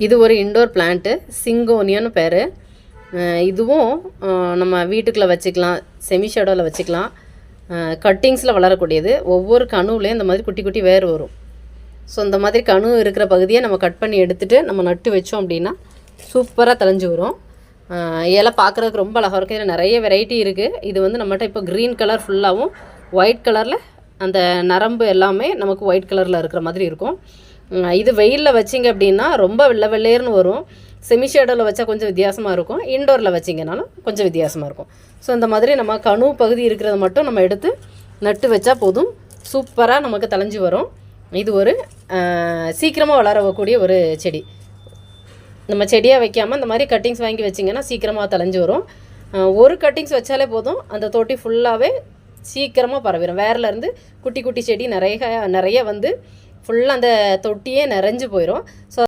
இது ஒரு indoor plant, சிங்கோனியன்னு பேர். இதுவும் நம்ம வீட்டுக்குள்ளே வச்சுக்கலாம், செமி ஷேடோவில் வச்சுக்கலாம். கட்டிங்ஸில் வளரக்கூடியது. ஒவ்வொரு கணுவுலேயும் இந்த மாதிரி குட்டி குட்டி வேர் வரும். ஸோ இந்த மாதிரி கணு இருக்கிற பகுதியை நம்ம கட் பண்ணி எடுத்துகிட்டு நம்ம நட்டு வச்சோம் அப்படின்னா சூப்பராக தழைஞ்சி வரும். இலை பார்க்குறதுக்கு ரொம்ப அழகாக இருக்கும். இதில் நிறைய வெரைட்டி இருக்குது. இது வந்து நம்மகிட்ட இப்போ க்ரீன் கலர் ஃபுல்லாகவும் ஒயிட் கலரில் அந்த நரம்பு எல்லாமே நமக்கு ஒயிட் கலரில் இருக்கிற மாதிரி இருக்கும். இது வெயிலில் வச்சிங்க அப்படின்னா ரொம்ப வெள்ளேர்னு வரும். செமி ஷேடோவில் வச்சா கொஞ்சம் வித்தியாசமாக இருக்கும். இன்டோரில் வச்சிங்கனாலும் கொஞ்சம் வித்தியாசமாக இருக்கும். ஸோ இந்த மாதிரி நம்ம கணு பகுதி இருக்கிறத மட்டும் நம்ம எடுத்து நட்டு வச்சா போதும், சூப்பராக நமக்கு தழைஞ்சி வரும். இது ஒரு சீக்கிரமாக வளரக்கூடிய ஒரு செடி. நம்ம செடியாக வைக்காமல் இந்த மாதிரி கட்டிங்ஸ் வாங்கி வச்சிங்கன்னா சீக்கிரமாக தழைஞ்சி வரும். ஒரு கட்டிங்ஸ் வச்சாலே போதும், அந்த தொட்டி ஃபுல்லாகவே சீக்கிரமாக பரவிடும். வேர்லேருந்து குட்டி குட்டி செடி நிறைய வந்து ஃபுல்லாக அந்த தொட்டியே நிறைஞ்சு போயிடும். ஸோ